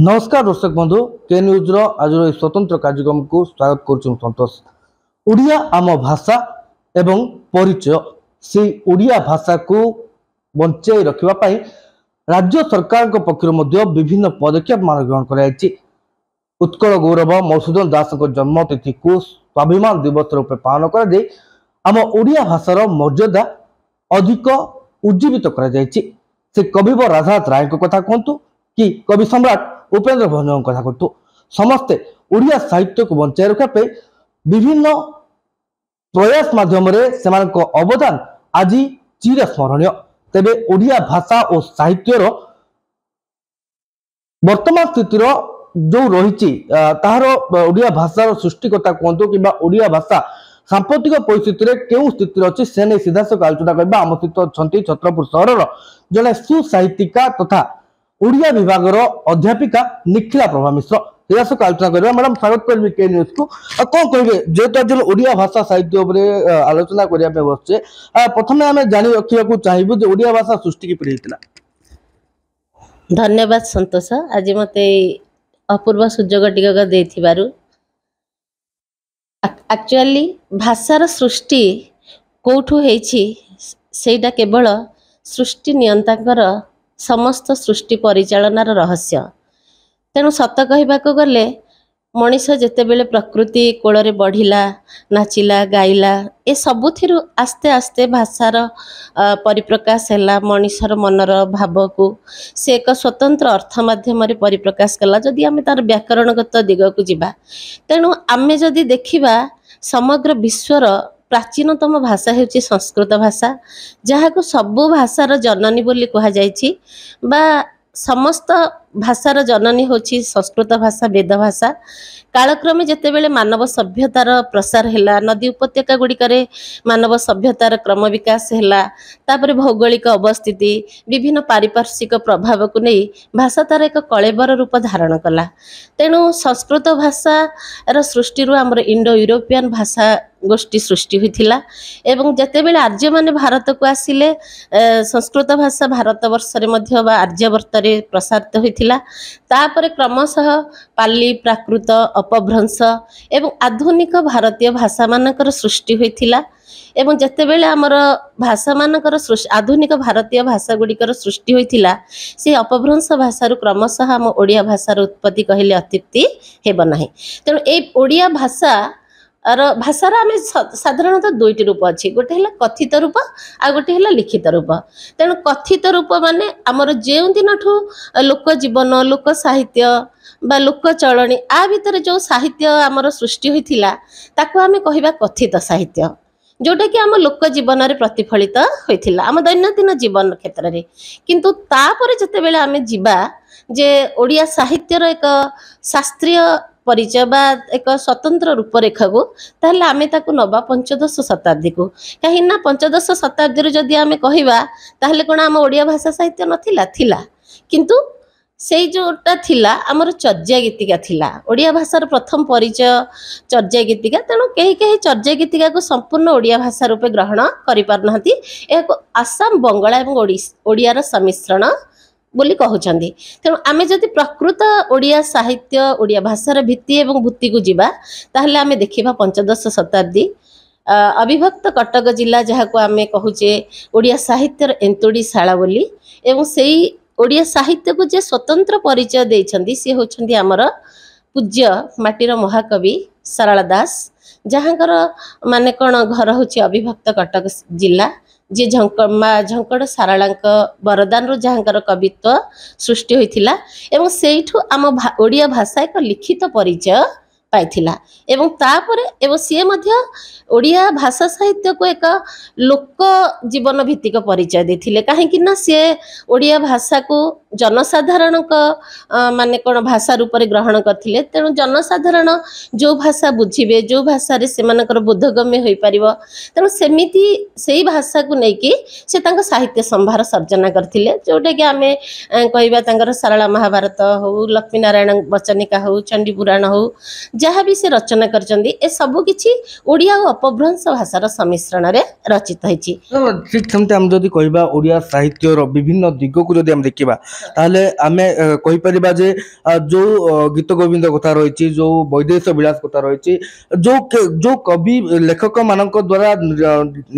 नमस्कार दर्शक बंधु के न्यूज आज स्वतंत्र कार्यक्रम को स्वागत करुँ संतोष। ओडिया आम भाषा एवं परिचय से ओडिया भाषा को बंचाई रखापी राज्य सरकार पक्षर विभिन्न पदक्षेप मान ग्रहण कर उत्कल गौरव मधुसूदन दास जन्म तिथि को स्वाभिमान दिवस रूप पालन कर आम ओडिया भाषार मर्यादा अधिक उज्जीवित कर कविवर राधानाथ राय कथा कहतु कि कवि सम्राट उपेन्द्र भंजन कथा कहतु समस्ते ओडिया साहित्य को बंचाई रखापी विभिन्न प्रयास माध्यम अवदान आज चिर स्मरणीय। तेबे ओडिया भाषा और साहित्यर वर्तमान स्थितिर जो रही तार ओडिया भाषार सृष्टि कथा कहतु कि ओडिया भाषा सांप्रतिक परिस्थिति केउं स्थिति अच्छी से नहीं सीधासख आलोचना करबा। आम सहित अच्छा छत्रपुर सहर जड़े सुसाहित्यिका तथा ओडिया विभाग अध्यापिका निखिला प्रभा मिश्र सीधासख आलोचना करबा। मैडम स्वागत करी के न्यूज को। कौन कहे जेहेतु आज ओडिया भाषा साहित्य आलोचना करने बसचे प्रथम आम जानी रखा चाहबू जो ओडिया भाषा सृष्टि किपरि हेतिला। धन्यवाद संतोष आज मते अपूर्व सुजोग टिकक देथिबारु। एक्चुअली भाषार सृष्टि कोठु हेछि सेटा केवल सृष्टि नियंताकर समस्त सृष्टि परिचालनार रहस्य। तेणु सत कहबाक गले मनीष जेतेबेले प्रकृति कोଳରେ बढ़िला नाचिला गाइला ए सबुथिरु आस्ते आस्ते भाषार परिप्रकाश हैला मनीषर मनर भाव को से एक स्वतंत्र अर्थ माध्यम परिप्रकाश कला। जदि आमे तार व्याकरणगत दिग को जिबा तेणु आमे जदि देखिबा समग्र विश्वर प्राचीनतम भाषा हेउची संस्कृत भाषा जहाँ को सबु भाषार जननी बोली कहा जायछि बा समस्त भाषार जननी होची संस्कृत भाषा वेद भाषा। कालक्रमे जेतेबेले मानव सभ्यतार प्रसार हैला नदी उपत्यका गुड़िकरे मानव सभ्यतार क्रम विकास हैला तापरे भौगोलिक अवस्थिति विभिन्न पारिपार्श्विक प्रभाव को नहीं भाषा तार एक कलेबर रूप धारण कला। तेणु संस्कृत भाषार सृष्टि आमर इंडो यूरोपियन भाषा गोष्ठी सृष्टि होइथिला एवं जेतेबेले आर्य माने भारत को आसिले संस्कृत भाषा भारत वर्ष रे मध्य बा आर्यवर्त रे प्रसारित होइथिला। तापरे क्रमशः पाली प्राकृत अपभ्रंश एवं आधुनिक भारतीय भाषा मानकर सृष्टि होइथिला एवं जेतेबेले आमर भाषा मानकर आधुनिक भारतीय भाषा गुड़िकर सृष्टि होइथिला से अपभ्रंश भाषारु क्रमशः आम ओडिया भाषार उत्पत्ति कहले अत्युक्ति हेब नाही। तेणु ए ओडिया भाषार आम साधारणतः दुईटी रूप अच्छी गोटे है कथित रूप आ गोटे है लिखित रूप। तेणु कथित रूप माने आमर जो दिन लोक जीवन लोक साहित्य बा लोक चलनी आ भितर जो साहित्य आमर सृष्टि होइथिला ताको आमे कहिबा कथित साहित्य जोटा कि आम लोक जीवन में प्रतिफलित होइथिला आम दैनंदिन जीवन क्षेत्र में। किंतु तापर जेतेबेले आमे जिबा जे ओडिया साहित्यर एक शास्त्रीय परिचय बा एक स्वतंत्र रूपरेखा को ताहले आमे ताकु नबा पंचदश शताब्दी को कहीं ना पंचदश शताब्दी जदि आमे कहिबा ताहले कोन आम ओडिया भाषा साहित्य नथिला थिला किंतु से जोटा थिला आमर चर्या गीतिका थिला ओडिया भाषार प्रथम परिचय चर्या गीतिका। तेणु कहीं कहीं चर्या गीतिका को संपूर्ण ओडिया भाषा रूपे ग्रहण करि पार नहति एक आसाम बंगला एवं ओडियार सम्मिश्रण बोली कहउछंदी। तेणु आमे जदि प्रकृत ओडिया साहित्य ओडिया भाषार भित्ति एवं भूति को जिबा ताहले आमे देखिबा पंचदश शताब्दी अविभक्त कटक जिला जहाँ को आमे कहूचे ओडिया साहित्यर एंतोड़ी शाला बोली एवं सेई ओडिया साहित्य को जे स्वतंत्र परिचय देइछंदी से होछंदी आमर पूज्य माटीर महाकवि सारला दास जहाँकर माने कौन घर होची अविभक्त कटक जिला जे झंकड़ सारलांक वरदान रु जहाँकर कवित्व सृष्टि होइथिला एवं सेइठु आम ओडिया भाषा एक लिखित परिचय पाइथिला एवं तापरे एवं सी मध्य ओडिया भाषा साहित्य को एक लोक जीवन भित्तिक परिचय देथिले कहीं ना सी ओडिया भाषा को जनसाधारण माने कौन भाषा रूप में ग्रहण करथिले। तेणु जनसाधारण जो भाषा बुझिबे जो भाषा रे सेमानकर बोधगम्य होई परिबो तेणु सेमिति सेही भाषा को नेकी से तांका साहित्य संभार सर्जना करथिले जोटा कि आमे कहबा तांकर सारला महाभारत हो लक्ष्मी नारायण वचनिका हो चंडी पुराण हो जहाँ भी से रचना करचंदी ए सब किछि ओडिया और अपभ्रंश भाषार सम्मिश्रण रे रचित होइछि। ठीक सेमते हम जदि कहबा ओडिया साहित्यर विभिन्न दिग को जदि हम देखिबा ताहले आमे कहि परिबा जे जो गीत गोविंद कथा रही जो वैदेश विलास कथा रही जो कवि लेखक मानक द्वारा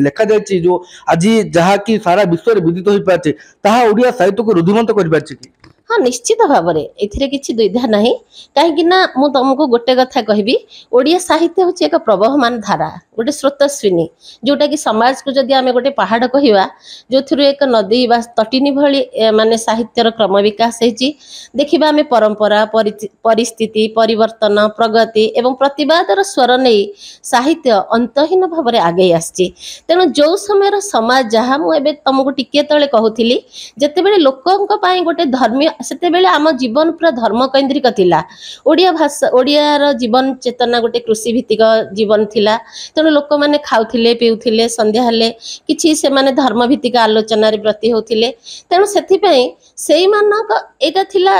लेखा जायछि जो आज जहा कि सारा विश्व रे विदित होई पाछे ताहा ओडिया साहित्य को रुधिमंत करि पाछे कि हाँ निश्चित भाव में एथिरे किछि द्विधा नहीं कहीं मु तुमको गोटे कथा कहबी ओडिया साहित्य हूँ एक प्रवहमान धारा गोटे स्रोतस्विनी जोटा कि समाज को जदि आम गोटे पहाड़ कहवा जो थ्रु एक नदी बा तटिनी भली माने साहित्यर क्रम विकास होती देखा आम परंपरा परिस्थिति परिवर्तन प्रगति एवं प्रतिवादर स्वर नहीं साहित्य अंतहीन भाव में आगे आसी तेणु जो समय समाज जहाँ मुझे तुमको टिके तले कहूली जितेबले लोकों गोटे धर्मीय सेतेबेले आम जीवन पूरा धर्म केन्द्रिक थिला ओडिया भाषा ओडियार जीवन चेतना गोटे कृषि भित्तिक जीवन थिला तेणु लोक मैंने खाऊले पीउथिले संध्या हेले किछि से माने धर्म भित्तिक आलोचना ब्रती होथिले तेणु सेथिपई सेई मानक एटा थिला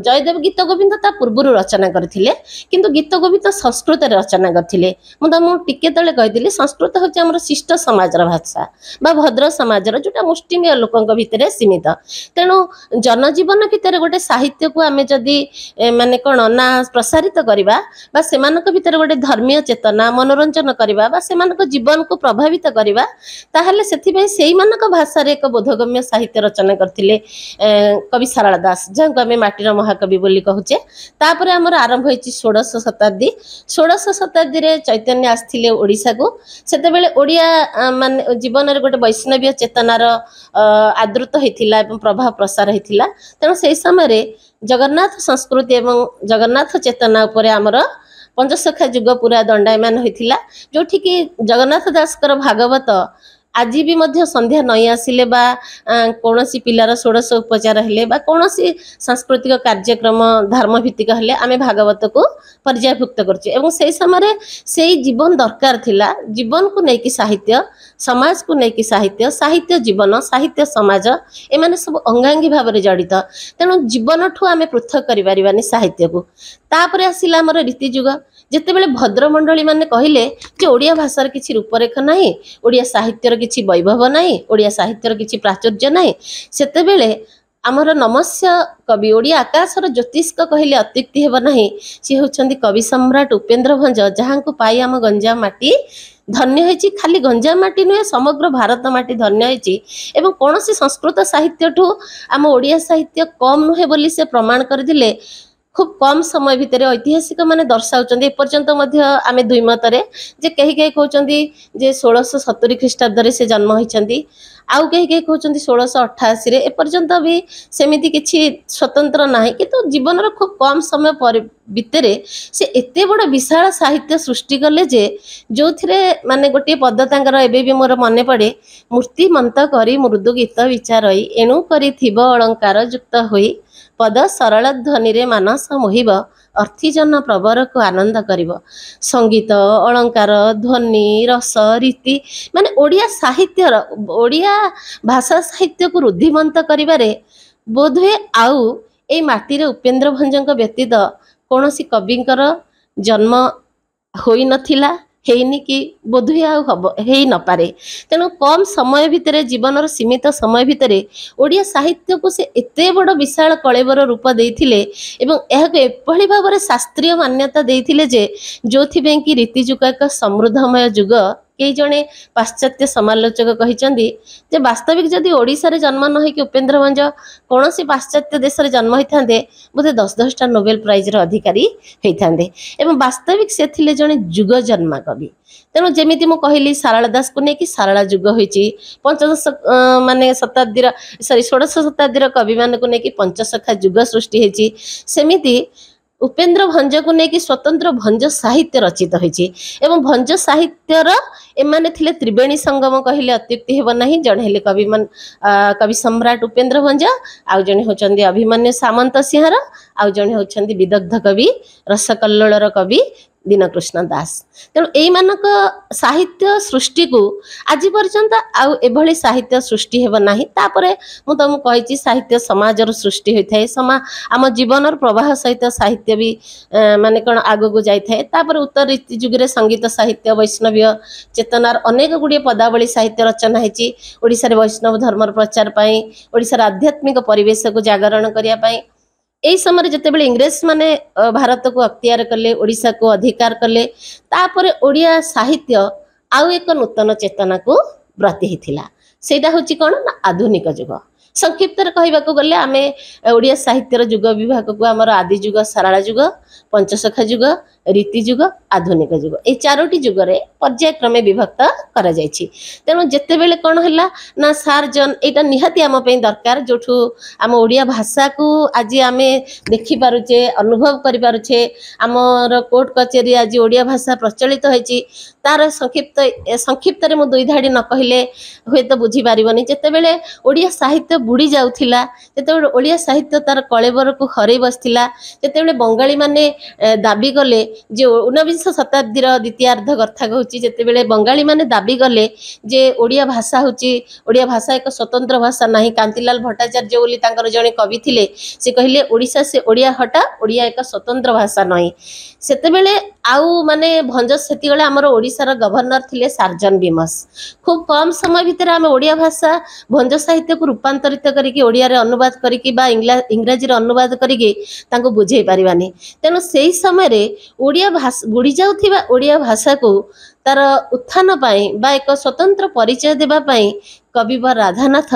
जयदेव गीत गोविंद ता पूर्व रचना करथिले किंतु गीत गोविंद संस्कृत रचना करथिले मु तुमको टिके तले कहिदिली संस्कृत होछि हमर शिष्ट समाजर भाषा बा भद्र समाजर जोटा मुष्टिमेय लोकंक भितरे सीमित तेणु जनजीवन भितर गोटे साहित्य को आमे जदि माने कोन ना प्रसारित करबा बा सेमानक भितर गोटे धर्मीय चेतना मनोरंजन करबा बा सेमानक जीवन को प्रभावित करबा ताहले सेथिबे सेई मानक भाषा रे एक बोधगम्य साहित्य रचना करथिले कवि सारला दास जहाँ आम माटीर महाकवि बोली कहूचे तापर आमर आरंभ होइछि 16 शताब्दी रे चैतन्य आस्थिले ओडिसा को सेतेबेले ओडिया माने जीवन रे गोटे वैष्णवीय चेतनार आदृत होइथिला एवं प्रभाव प्रसार होइथिला तेणु से समय जगन्नाथ संस्कृति एवं जगन्नाथ चेतना उपर आमर पंचसखा युग पूरा दंडायमान होइथिला जोठी कि जगन्नाथ दासकर भागवत आज भी मध्य संध्या नई आसिले बा कौनसी पिलार षोडश उपचार हेले बा कौनसी सांस्कृतिक कार्यक्रम धर्म भित्तिक हेले आमे भागवत को पर्यायभुक्त करछे एवं से समय से जीवन दरकार थिला जीवन को नेकी साहित्य समाज को नेकी साहित्य साहित्य जीवन साहित्य समाज एमाने सब अंगांगी भाव में जड़ित तेणु जीवन ठू आमे पृथक करि परिबानी साहित्य को तापर आसिला हमर रीति युग जेतेबेले भद्रमंडली माने कहिले जे ओडिया भाषार किछि रूपरेख नाही ओडिया साहित्यर किछि वैभव नाही ओडिया साहित्यर किछि प्राचुर्य नाही सेतेबेले आमर नमस्य कवि ओडिया आकाशर ज्योतिष्क कहले अत्युक्ति हेब नाही से होछंदी कवि सम्राट उपेन्द्र भंज जहाँ को पाई आम गंजाम माटी धन्य होइछि खाली गंजाम माटी नुहे समग्र भारत माटी धन्य होइछि एवं कौन संस्कृत साहित्य ठू आम ओडिया साहित्य कम नुहे बोली से प्रमाण कर दिले खूब कम समय भितर ऐतिहासिक माने दर्शाउछन्ती एपर्यंत मध्य आमे दुई मतरे जे कहीं कहीं कहउछन्ती जे 1670 ख्रीष्टाब्द रे से जन्म होइछन्ती आउ कहीं कहीं कहउछन्ती 1688 रे एपर्यंत भी सेमिति किछि स्वतंत्र नाही किंतु जीवन रो खूब कम समय पर भितरे से एते बड़ विशाल साहित्य सृष्टि कले जे जोथिरे माने गोटे पद तांकर एबे भी मोर मने पड़े मूर्ति मंत करी मृदु गीत विचारई एणु करी थिब अलंकार युक्त होई पद सरल ध्वनि रे मानस मोहिब अर्थीजन प्रवर को आनंद करिब संगीत अलंकार ध्वनि रस रीति माने ओडिया साहित्यर ओडिया भाषा साहित्य को रुद्धिमंत करिबारे बोधवे आउ ए माटी रे उपेन्द्र भंजक व्यतीत कौनसी कविंकर जन्म होई नथिला हेनी कि बोधुए हेई न पारे तेणु कम समय भितर जीवन सीमित समय भितर ओडिया साहित्य को से एते बड़ विशाल कलेबर रूप देइथिले एवं एहाको एभली भाव में शास्त्रीय मान्यता देइथिले जे जोथिबे कि रीति युग एक समृद्धमय युग कई जने पाश्चात्य समालोचक कहिचंदी जे वास्तविक जदि ओडिसा रे जन्म न होई कि उपेन्द्र भंज कौनसी पाश्चात्य देश रे जन्म होइथांदे बोधे 10-10टा नोबेल प्राइज रे अधिकारी होइथांदे एवं वास्तविक से थिले जने युग जन्मा कवि तेणु जेमिति मु कहली सारला दास को नेकी सारला युग होइची पंचदश माने शताब्दी सॉरी 16 शताब्दी कवि मान को नेकी पंचसखा युग सृष्टि होइची सेमिति उपेन्द्र भंज को लेकिन स्वतंत्र भंज साहित्य रचित होइछि एवं भंज साहित्यर एमाने थिले त्रिवेणी संगम कहले अत्युक्ति हेब नाही जणे हेले कवि सम्राट उपेन्द्र भंज आउ जणे होचंदी अभिमन्यु सामंत सिंहर आउ जणे होचंदी विदग्ध कवि रसकल्लोलर कवि दीनकृष्ण दास। तेणु एमानक साहित्य सृष्टि को आज पर्यंत आउ एभली साहित्य सृष्टि हेब नाही। तापरे मु तुमको कहिछि साहित्य समाजर सृष्टि होई थाए, आम जीवनर प्रवाह सहित साहित्य भी माने कोन आगो को जाई थाए। तापर उत्तर रीति जुग रे संगीत साहित्य वैष्णवीय चेतनार अनेक गुडी पदावली साहित्य रचना हेछि ओडिसा रे वैष्णव धर्मर प्रचार पई, ओडिसा आध्यात्मिक परिवेश को जागरण करिया पई। एही समय जेतेबेले इंग्रेज माने भारत को अख्तियार कले, ओडिसा को अधिकार कले, तापरे ओडिया साहित्य आउ एक नूतन चेतना को ब्रती हिथिला। सेटा होछि कोन ना आधुनिक युग। संक्षिप्त कहवाक गले आमे ओडिया साहित्यर युग विभाग को आमर आदि युग, सारला युग, पंचसखा युग, रीति युग, आधुनिक युग, ए चारोटी युगरे पर्यायक्रमे विभक्त करा जायछि। तेणु जेतेबेले कोन हला ना सार्जन एटा निहाती आम पई दरकार, जोठु आम ओडिया भाषा को आज आमे देखि पारुचे, अनुभव करि पारुचे। आमर कोर्ट कचेरी आज ओडिया भाषा प्रचलित होइछि। तार संक्षिप्त रे मु दुई धाडी न कहिले हुए तो बुझी पारिबनी। जेतेबेले ओडिया साहित्य बुड़ी जाउथिला, जेतेबेले ओडिया साहित्य तार कलेबर को हरई बसथिला, जेतेबेले बंगाली माने दाबी गले जे 19 शताब्दीर द्वितीयार्ध कथा कहूँ, जेतेबेले बंगाली माने दाबी गले जे ओडिया भाषा होची, ओडिया भाषा एक स्वतंत्र भाषा नहीं। कांतिलाल भट्टाचार्य बोली तांकर जणे कवि थिले, से कहिले ओडिशा से ओडिया हटा, ओडिया एक स्वतंत्र भाषा नहीं। सेतेबेले आउ माने भंज सेतिगले हमर ओडिशार गवर्नर थिले सार्जन विमस। खूब कम समय भितर आम ओडिया भाषा भंज साहित्य को रूपांतरित करिके ओडिया रे अनुवाद करिके बा इंग्राजी रे अनुवाद करिके तांको बुझेई पारिबानी। तेणु सेही समय रे ओडिया भाषा बुड़ी जाउथिबा ओडिया भाषा को तार उत्थान पाई बा एक स्वतंत्र परिचय देबा पाई कविवर राधानाथ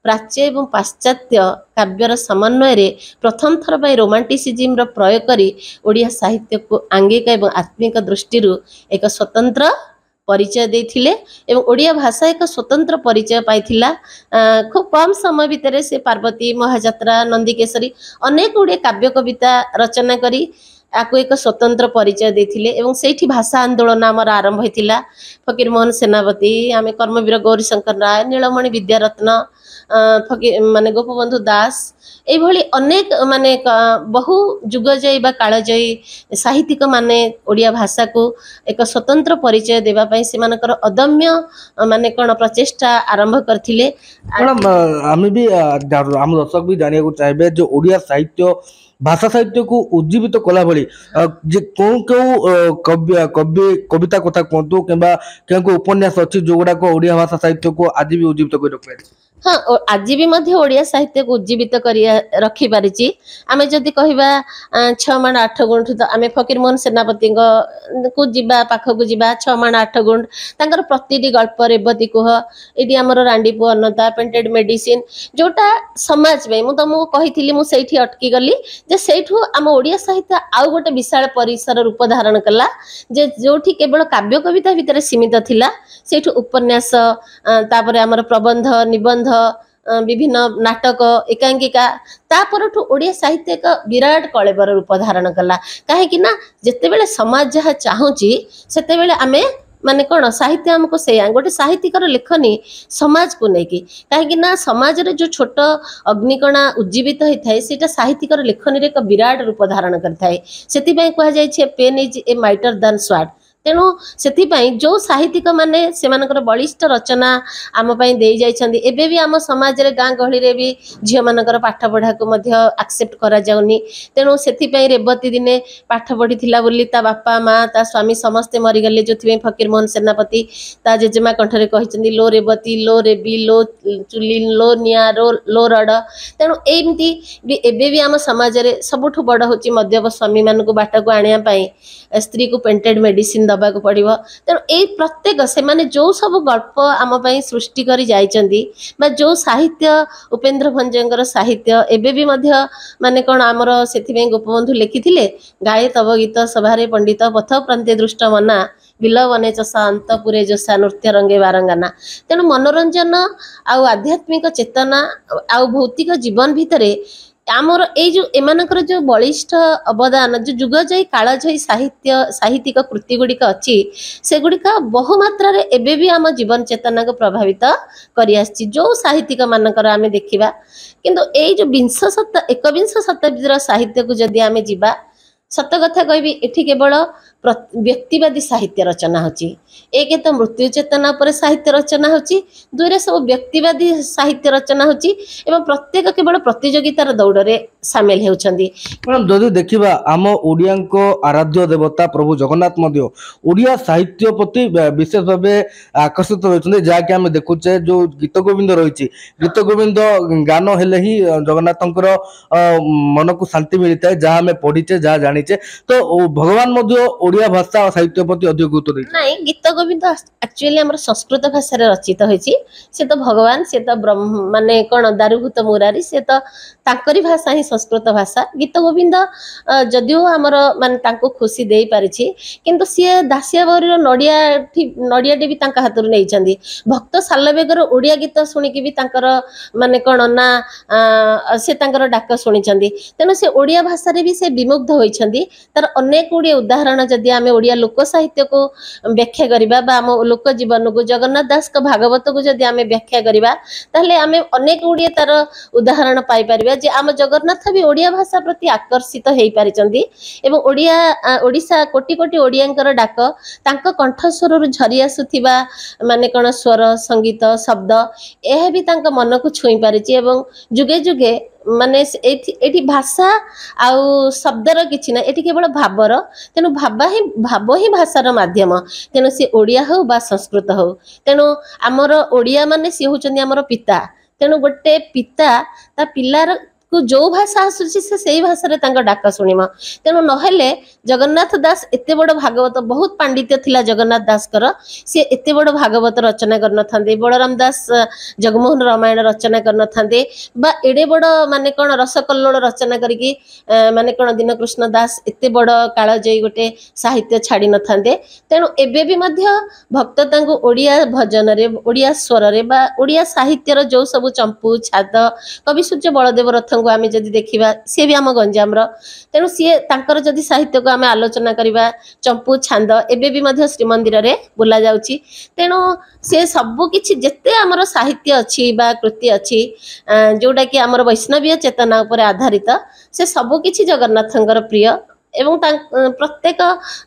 प्राच्य एवं पाश्चात्य काव्यर समन्वय रे प्रथम थर पाई रोमांटिसिज्म रो प्रयोग करी ओडिया साहित्य को आंगिक एवं आत्मिक दृष्टि एक स्वतंत्र परिचय देथिले एवं ओडिया भाषा एक स्वतंत्र परिचय पाइथिला। खूब कम समय भितर से पार्वती, महाजात्रा, नंदीकेशरी अनेक गुड़े काव्य कविता रचना करी आपको एक स्वतंत्र परिचय देथिले एवं सेठी भाषा आंदोलन आमर आरंभ होइतिला। फकीर मोहन सेनापति, आमे कर्मवीर गौरीशंकर राय, नीलमणि विद्यारत्न, फकीर माने गोपबंधु दास, एभली अनेक माने बहु जुगजयी बा कालजयी साहित्यिक माने ओडिया भाषा को एक स्वतंत्र परिचय देबा पई सेमानकर अदम्य माने कोन प्रचेष्टा आरंभ करथिले। मैडम आमे भी आम दर्शक भी जानिया को चाहबे जो ओडिया साहित्य भाषा साहित्य को उज्जीवित कला भली जे कौन कविता कथा कहतु कि उपन्यास अच्छी जोगुड़ा को ओडिया भाषा साहित्य को आज भी उज्जीवित कर रखे। हाँ, आज भी मध्य ओडिया साहित्य को उज्जीवित रखी पारिछि। आमे जदि कहिबा 6 माण 8 गुंठ तो आमे फकीर मोहन सेनापति को जिबा पाख को जिबा 6 माण 8 गुंठ तांकर प्रतिटी गल्प रेवती कुह एडी हमर रांडीपु अन्नता पेंटेड मेडिसिन जोटा समाज में मु तुमको कहिथिली मु सेठी अटकी गली जे सेठू आम ओडिया साहित्य आउ गोटे विशाल परिसर रूप धारण कला जे जोठी केवल काव्य कविता भितर सीमित थिला सेठू उपन्यास तापरे हमर प्रबंध निबंध विभिन्न नाटक एकांकिका तापरठू ओडिया साहित्य एक विराट कलेबर रूप धारण कला। कहीं ना जितेबेले समाज जहाँ चाहूँगी सेतेबेले आमे माने कौन साहित्य हमको से गोटे साहित्यिकर लेखनी समाज को लेकिन कहीं ना समाज रे जो छोट अग्निकणा उज्जीवित होता है सेटा साहित्यिकर लेखनी रे एक विराट रूप धारण करता है। सेतिपई कहा जाय pen is a mightier than sword. तेणु से जो साहित्यिक माने सेमानकर बलिष्ठ रचना आम दे जाइछन्ति एबे भी आम समाज रे गाँ गहली रे भी झियो मानकर पाठ पढ़ा को मध्य एक्सेप्ट करा जाउनी। तेणु सेतिपई रेवती दिने पाठ पढ़ी थिला बोली ता बापा माँ ता स्वामी समस्ते मरीगले जो फकीर मोहन सेनापति ता जेजेमा कंठरे कहिछन्ति लो रेवती लो रेबी लो चुली लो निया लो रड। तेणु एमती भी एबे भी आम समाज रे सबुठु बड़ होची मध्यप स्वामी मानकु बाट को आनिया पई स्त्री को पेंटेड मेडिसिन दबाक पड़िबो। तेणु ए प्रत्येक से माने जो सब गल्प आम पई सृष्टि करी जाइचंदी बा जो साहित्य उपेंद्र भंजंकर साहित्य एबे भी मध्य माने कोन आमर सेथिबे गोपबंधु लिखिथिले गाये तब गीत सभारे पंडित पथ प्रांते दृष्ट मना बिल बने चषा अंतपुरे जोसा नृत्य रंगे बारंगाना। तेणु मनोरंजन आउ आध्यात्मिक चेतना आउ भौतिक जीवन भितरे आमर ए जो एमानकर जो बलिष्ठ अवदान जो जुगजयी कालजयी साहित्यिक कृति गुड़िक अच्छी से गुड़िक बहुमात्रा रे एबे भी आम जीवन चेतना को प्रभावित करि आछि जो साहित्यिक मानकर आमे देखिबा। किंतु ए जो एकविंश शताब्दीर साहित्य को जदि आमे जिबा सत कथा कहबी एठी केवल ବ୍ୟକ୍ତିବାଦୀ ସାହିତ୍ୟ ରଚନା ହେଉଛି। ଏକ ତ ମୃତ୍ୟୁ ଚେତନା ଉପରେ ସାହିତ୍ୟ ରଚନା ହେଉଛି, ଦୁଇରେ ସବୁ ବ୍ୟକ୍ତିବାଦୀ ସାହିତ୍ୟ ରଚନା ହେଉଛି ଏବଂ ପ୍ରତ୍ୟେକ କେବଳ ପ୍ରତିଯୋଗିତାର ଦୌଡ଼ରେ ସାମିଲ ହେଉଛନ୍ତି। ମ୍ୟାଡ଼ାମ୍ ଯଦି ଦେଖିବା ଆମ ଓଡ଼ିଆଙ୍କ ଆରାଧ୍ୟ ଦେବତା ପ୍ରଭୁ ଜଗନ୍ନାଥ ମଧ୍ୟ ଓଡ଼ିଆ ସାହିତ୍ୟ ପ୍ରତି ବିଶେଷ ଭାବେ ଆକର୍ଷିତ ରହିଛନ୍ତି, ଯାହାକି ଆମେ ଦେଖୁଛେ ଯେଉଁ ଗୀତ ଗୋବିନ୍ଦ ରହିଛି, ଗୀତ ଗୋବିନ୍ଦ ଗାନ ହେଲେ ହିଁ ଜଗନ୍ନାଥଙ୍କର ମନକୁ ଶାନ୍ତି ମିଳିଥାଏ, ଯାହା ଆମେ ପଢିଛେ ଯାହା ଜାଣିଛେ। ତ ଭଗବାନ ମଧ୍ୟ ଓଡ଼ିଆ ଭାଷା ଓ ସାହିତ୍ୟ ପ୍ରତି ଅଧିକ ଗୁରୁତ୍ୱ ଦେଇଛନ୍ତି। ନାଇଁ, ଗୀତ ଗୋବିନ୍ଦ ଆକ୍ଚୁଆଲି ଆମର ସଂସ୍କୃତ ଭାଷାରେ ରଚିତ ହୋଇଛି। ସେ ତ ଭଗବାନ, ସେ ତ ମାନେ କ'ଣ ଦାରୁଭୂତ ମୁରାରୀ, ସେ ତ ତାଙ୍କରି ଭାଷା ହିଁ ସଂସ୍କୃତ ଭାଷା। ଗୀତ ଗୋବିନ୍ଦ ଯଦିଓ ଆମର ମାନେ ତାଙ୍କୁ ଖୁସି ଦେଇପାରିଛି, କିନ୍ତୁ ସିଏ ଦାସିଆ ବାଉରୀର ନଡ଼ିଆଟେ ବି ତାଙ୍କ ହାତରୁ ନେଇଛନ୍ତି। ଭକ୍ତ ସାଲବେଗର ଓଡ଼ିଆ ଗୀତ ଶୁଣିକି ବି ତାଙ୍କର ମାନେ କ'ଣ ନା ସେ ତାଙ୍କର ଡାକ ଶୁଣିଛନ୍ତି। ତେଣୁ ସେ ଓଡ଼ିଆ ଭାଷାରେ ବି ସେ ବିମୁଗ୍ଧ ହୋଇଛନ୍ତି। ତାର ଅନେକ ଗୁଡ଼ିଏ ଉଦାହରଣ ଯଦି ଆମେ ଓଡ଼ିଆ ଲୋକ ସାହିତ୍ୟକୁ ବ୍ୟାଖ୍ୟା କରିବା ବା ଆମ ଲୋକ ଜୀବନକୁ ଜଗନ୍ନାଥ ଦାସଙ୍କ ଭାଗବତକୁ ଯଦି ଆମେ ବ୍ୟାଖ୍ୟା କରିବା, ତାହେଲେ ଆମେ ଅନେକ ଗୁଡ଼ିଏ ତାର ଉଦାହରଣ ପାଇପାରିବା ଯେ ଆମ ଜଗନ୍ନାଥ ବି ଓଡ଼ିଆ ଭାଷା ପ୍ରତି ଆକର୍ଷିତ ହେଇପାରିଛନ୍ତି ଏବଂ ଓଡ଼ିଶା କୋଟି କୋଟି ଓଡ଼ିଆଙ୍କର ଡାକ ତାଙ୍କ କଣ୍ଠସ୍ୱରରୁ ଝରି ଆସୁଥିବା ମାନେ କ'ଣ ସ୍ୱର, ସଙ୍ଗୀତ, ଶବ୍ଦ, ଏହା ବି ତାଙ୍କ ମନକୁ ଛୁଇଁ ପାରିଛି ଏବଂ ଯୁଗେ ଯୁଗେ ମାନେ ଏଠି ଭାଷା ଆଉ ଶବ୍ଦର କିଛି ନାହିଁ, ଏଠି କେବଳ ଭାବର। ତେଣୁ ଭାବ ହିଁ ଭାଷାର ମାଧ୍ୟମ। ତେଣୁ ସେ ଓଡ଼ିଆ ହଉ ବା ସଂସ୍କୃତ ହଉ, ତେଣୁ ଆମର ଓଡ଼ିଆ ମାନେ ସିଏ ହେଉଛନ୍ତି ଆମର ପିତା। ତେଣୁ ଗୋଟେ ପିତା ତା ପିଲାର ଯୋଉ ଭାଷା ଆସୁଛି ସେ ସେଇ ଭାଷାରେ ତାଙ୍କ ଡାକ ଶୁଣିବ। ତେଣୁ ନହେଲେ ଜଗନ୍ନାଥ ଦାସ ଏତେ ବଡ଼ ଭାଗବତ, ବହୁତ ପାଣ୍ଡିତ୍ୟ ଥିଲା ଜଗନ୍ନାଥ ଦାସଙ୍କର, ସେ ଏତେ ବଡ଼ ଭାଗବତ ରଚନା କରିନଥାନ୍ତେ, ବଳରାମ ଦାସ ଜଗମୋହନ ରାମାୟଣ ରଚନା କରିନଥାନ୍ତେ ବା ଏଡ଼େ ବଡ଼ ମାନେ କ'ଣ ରସକଲ୍ଲୋଳ ରଚନା କରିକି ମାନେ କ'ଣ ଦୀନକୃଷ୍ଣ ଦାସ ଏତେ ବଡ଼ କାଳଜୟୀ ଗୋଟେ ସାହିତ୍ୟ ଛାଡ଼ି ନଥାନ୍ତେ। ତେଣୁ ଏବେ ବି ମଧ୍ୟ ଭକ୍ତ ତାଙ୍କୁ ଓଡ଼ିଆ ଭଜନରେ, ଓଡ଼ିଆ ସ୍ୱରରେ ବା ଓଡ଼ିଆ ସାହିତ୍ୟର ଯେଉଁ ସବୁ ଚମ୍ପୁ, ଛାଦ, କବି ସୂର୍ଯ୍ୟ ବଳଦେବ ରଥଙ୍କୁ ଆମେ ଯଦି ଦେଖିବା, ସିଏ ବି ଆମ ଗଞ୍ଜାମର। ତେଣୁ ସିଏ ତାଙ୍କର ଯଦି ସାହିତ୍ୟକୁ ଆମେ ଆଲୋଚନା କରିବା, ଚମ୍ପୁ, ଛାନ୍ଦ ଏବେ ବି ମଧ୍ୟ ଶ୍ରୀମନ୍ଦିରରେ ବୋଲା ଯାଉଛି। ତେଣୁ ସେ ସବୁ କିଛି ଯେତେ ଆମର ସାହିତ୍ୟ ଅଛି ବା କୃତି ଅଛି ଯେଉଁଟାକି ଆମର ବୈଷ୍ଣବୀୟ ଚେତନା ଉପରେ ଆଧାରିତ, ସେ ସବୁ କିଛି ଜଗନ୍ନାଥଙ୍କର ପ୍ରିୟ ଏବଂ ପ୍ରତ୍ୟେକ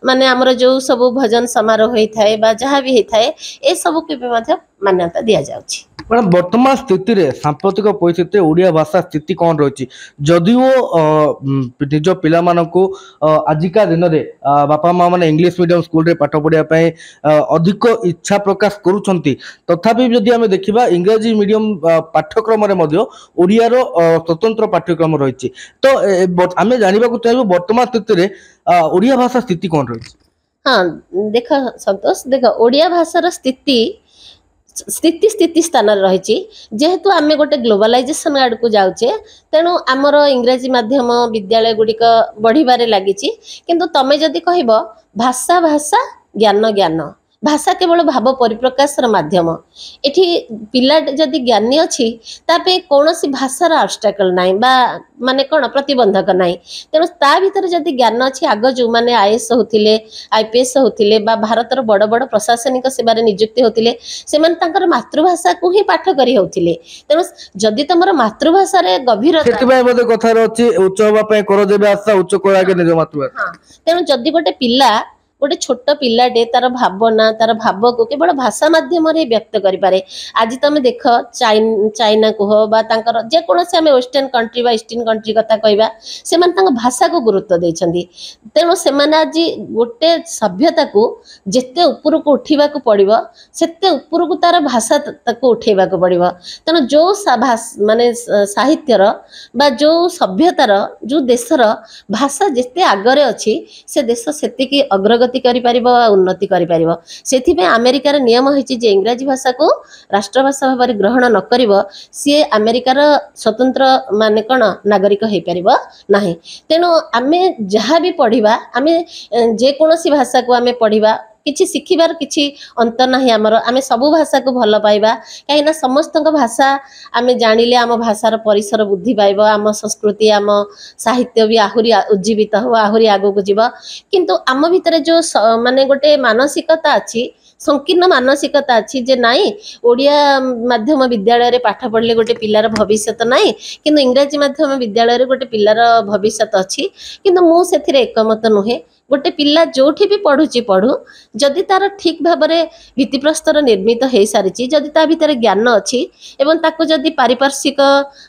ମାନେ ଆମର ଯେଉଁ ସବୁ ଭଜନ ସମାରୋହ ହୋଇଥାଏ ବା ଯାହା ବି ହେଇଥାଏ, ଏସବୁକୁ ଏବେ ମଧ୍ୟ ମାନ୍ୟତା ଦିଆଯାଉଛି। ମ୍ୟାଡ଼ାମ୍ ବର୍ତ୍ତମାନ ସ୍ଥିତିରେ ସାମ୍ପ୍ରତିକ ପରିସ୍ଥିତିରେ ଓଡ଼ିଆ ଭାଷା ସ୍ଥିତି କ'ଣ ରହିଛି? ଯଦିଓ ନିଜ ପିଲାମାନଙ୍କୁ ଆଜିକା ଦିନରେ ବାପା ମା ମାନେ ଇଂଲିଶ ମିଡ଼ିୟମ ସ୍କୁଲରେ ପାଠ ପଢ଼ିବା ପାଇଁ ଅଧିକ ଇଚ୍ଛା ପ୍ରକାଶ କରୁଛନ୍ତି, ତଥାପି ଯଦି ଆମେ ଦେଖିବା ଇଂରାଜୀ ମିଡ଼ିୟମ ପାଠ୍ୟକ୍ରମରେ ମଧ୍ୟ ଓଡ଼ିଆର ସ୍ୱତନ୍ତ୍ର ପାଠ୍ୟକ୍ରମ ରହିଛି। ତ ଆମେ ଜାଣିବାକୁ ଚାହିଁବୁ ବର୍ତ୍ତମାନ ସ୍ଥିତିରେ ଓଡ଼ିଆ ଭାଷା ସ୍ଥିତି କ'ଣ ରହିଛି? ହଁ, ଦେଖ ସନ୍ତୋଷ, ଦେଖ ଓଡ଼ିଆ ଭାଷାର ସ୍ଥିତି ସ୍ଥାନରେ ରହିଛି। ଯେହେତୁ ଆମେ ଗୋଟେ ଗ୍ଲୋବାଲାଇଜେସନ ଆଡ଼କୁ ଯାଉଛେ, ତେଣୁ ଆମର ଇଂରାଜୀ ମାଧ୍ୟମ ବିଦ୍ୟାଳୟ ଗୁଡ଼ିକ ବଢ଼ିବାରେ ଲାଗିଛି। କିନ୍ତୁ ତମେ ଯଦି କହିବ ଭାଷା ଜ୍ଞାନ, ଭାଷା କେବଳ ଭାବ ପରିପ୍ରକାଶର ମାଧ୍ୟମ। ଏଠି ପିଲା ଯଦି ଜ୍ଞାନୀ ଅଛି, ତା ପାଇଁ କୌଣସି ଭାଷାର ଅବଷ୍ଟାକଲ ନାହିଁ ବା ମାନେ କ'ଣ ପ୍ରତିବନ୍ଧକ ନାହିଁ। ତେଣୁ ତା ଭିତରେ ଯଦି ଜ୍ଞାନ ଅଛି, ଆଗ ଯେଉଁମାନେ IAS ହେଉଥିଲେ, IPS ହେଉଥିଲେ ବା ଭାରତର ବଡ଼ ବଡ଼ ପ୍ରଶାସନିକ ସେବାରେ ନିଯୁକ୍ତି ହେଉଥିଲେ, ସେମାନେ ତାଙ୍କର ମାତୃଭାଷାକୁ ହିଁ ପାଠ କରି ହେଉଥିଲେ। ତେଣୁ ଯଦି ତମର ମାତୃଭାଷାରେ ଗଭୀରତା, ସେଥିପାଇଁ ବୋଧେ କଥାରେ ଅଛି ଉଚ୍ଚ ହେବା ପାଇଁ କର ଯେବେ ଆଶା, ଉଚ୍ଚ କର ଆଗେ ନିଜ ମାତୃଭାଷା। ତେଣୁ ଯଦି ଗୋଟେ ଛୋଟ ପିଲାଟେ ତାର ଭାବନା, ତାର ଭାବକୁ କେବଳ ଭାଷା ମାଧ୍ୟମରେ ବ୍ୟକ୍ତ କରିପାରେ। ଆଜି ତମେ ଦେଖ ଚାଇନା କୁହ ବା ତାଙ୍କର ଯେକୌଣସି ଆମେ ୱେଷ୍ଟର୍ଣ୍ଣ କଣ୍ଟ୍ରି ବା ଇଷ୍ଟର୍ଣ୍ଣ କଣ୍ଟ୍ରି କଥା କହିବା, ସେମାନେ ତାଙ୍କ ଭାଷାକୁ ଗୁରୁତ୍ୱ ଦେଇଛନ୍ତି। ତେଣୁ ସେମାନେ ଆଜି ଗୋଟେ ସଭ୍ୟତାକୁ ଯେତେ ଉପରକୁ ଉଠିବାକୁ ପଡ଼ିବ, ସେତେ ଉପରକୁ ତାର ଭାଷା ତାକୁ ଉଠେଇବାକୁ ପଡ଼ିବ। ତେଣୁ ଯେଉଁ ମାନେ ସାହିତ୍ୟର ବା ଯେଉଁ ସଭ୍ୟତାର, ଯେଉଁ ଦେଶର ଭାଷା ଯେତେ ଆଗରେ ଅଛି, ସେ ଦେଶ ସେତିକି ଅଗ୍ରଗତି କରିପାରିବ ବା ଉନ୍ନତି କରିପାରିବ। ସେଥିପାଇଁ ଆମେରିକାର ନିୟମ ହେଇଛି ଯେ ଇଂରାଜୀ ଭାଷାକୁ ରାଷ୍ଟ୍ରଭାଷା ଭାବରେ ଗ୍ରହଣ ନ କରିବ, ସିଏ ଆମେରିକାର ସ୍ୱତନ୍ତ୍ର ମାନେ କ'ଣ ନାଗରିକ ହେଇପାରିବ ନାହିଁ। ତେଣୁ ଆମେ ଯାହା ବି ପଢ଼ିବା, ଆମେ ଯେକୌଣସି ଭାଷାକୁ ଆମେ ପଢ଼ିବା, କିଛି ଶିଖିବାର କିଛି ଅନ୍ତ ନାହିଁ ଆମର। ଆମେ ସବୁ ଭାଷାକୁ ଭଲ ପାଇବା, କାହିଁକିନା ସମସ୍ତଙ୍କ ଭାଷା ଆମେ ଜାଣିଲେ ଆମ ଭାଷାର ପରିସର ବୃଦ୍ଧି ପାଇବ, ଆମ ସଂସ୍କୃତି, ଆମ ସାହିତ୍ୟ ବି ଆହୁରି ଉଜ୍ଜୀବିତ ହେବ, ଆହୁରି ଆଗକୁ ଯିବ। କିନ୍ତୁ ଆମ ଭିତରେ ଯେଉଁ ମାନେ ଗୋଟେ ମାନସିକତା ଅଛି, ସଂକୀର୍ଣ୍ଣ ମାନସିକତା ଅଛି ଯେ ନାଇଁ ଓଡ଼ିଆ ମାଧ୍ୟମ ବିଦ୍ୟାଳୟରେ ପାଠ ପଢ଼ିଲେ ଗୋଟେ ପିଲାର ଭବିଷ୍ୟତ ନାହିଁ, କିନ୍ତୁ ଇଂରାଜୀ ମାଧ୍ୟମ ବିଦ୍ୟାଳୟରେ ଗୋଟେ ପିଲାର ଭବିଷ୍ୟତ ଅଛି। କିନ୍ତୁ ମୁଁ ସେଥିରେ ଏକମତ ନୁହେଁ। गोटे पिला जोठी भी पढ़ुची पढ़ु जदि तार ठीक भाव में भित्तिप्रस्तर निर्मित हो सारी जदि ता भितर ज्ञान अच्छी एवं ताको जदि पारिपार्श्विक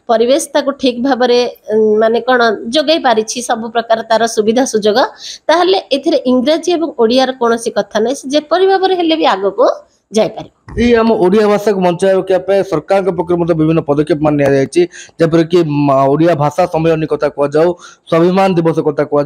परिवेश ताको ठीक भाव में माने कौन जोगई पारी सब प्रकार तार सुविधा सुजोग ताहले एथिरे इंग्राजी एवं ओडियार कौन कथा नहीं जेपरी भाव में हेले भी आग को जापर ये आम ओडिया भाषा को बंचाई रखा सरकार पक्ष विभिन्न पदक्षेप मान जपर कि ओडिया भाषा सम्मेलन कथा कहुँ स्वाभिमान दिवस कथा कहुँ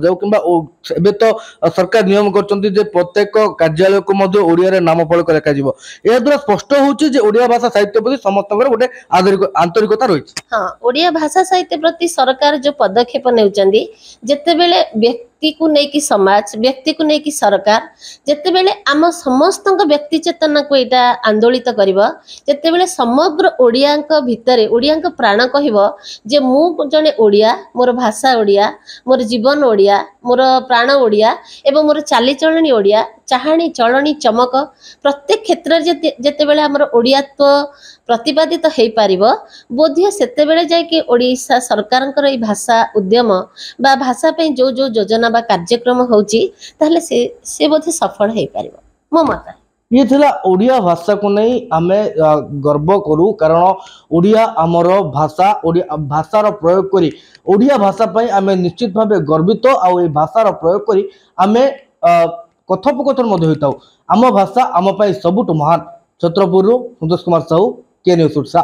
कि तो सरकार नियम कर प्रत्येक कार्यालय को ओडिया नामफलक रखा द्वारा स्पष्ट होची ओडिया भाषा साहित्य प्रति समस्त गोटे आंतरिकता रही। हाँ ओडिया भाषा साहित्य प्रति सरकार जो पदक्षेप नेउचंदी जेतेबेले व्यक्ति को लेकिन समाज व्यक्ति को लेकिन सरकार जेतेबेले आम समस्त व्यक्ति चेतना को एटा आंदोलित करिबो जेतेबेले समग्र ओडिया भितरे ओडिया प्राण कहबो जे मु जने ओडिया मोर भाषा ओडिया मोर जीवन ओडिया मोर प्राण ओडिया एवं मोर चालीचलनी ओडिया चाहाणी चलनी चमक प्रत्येक क्षेत्र जेतेबेले हमर ओडियात्व प्रतिपादित हो पारिबो बोध्य सेतेबेले जायकि ओडिशा सरकारंकर ई भाषा उद्यम बा भाषा पे जो जो योजना बा कार्यक्रम होउची ताहले से बोधे सफल हो पारिबो मो मत ये थिला ओडिया भाषा को नहीं आमे गर्व करू कारण ओडिया आमर भाषा ओडिया भाषार प्रयोग करी ओडिया भाषा पई आमे निश्चित भावे गर्वित आउ ए भाषार प्रयोग करी आमे कथोपकथन मध्य होताउ आम भाषा आम पई सबुठ महान। छत्रपुर संतोष कुमार साहू के न्यूज।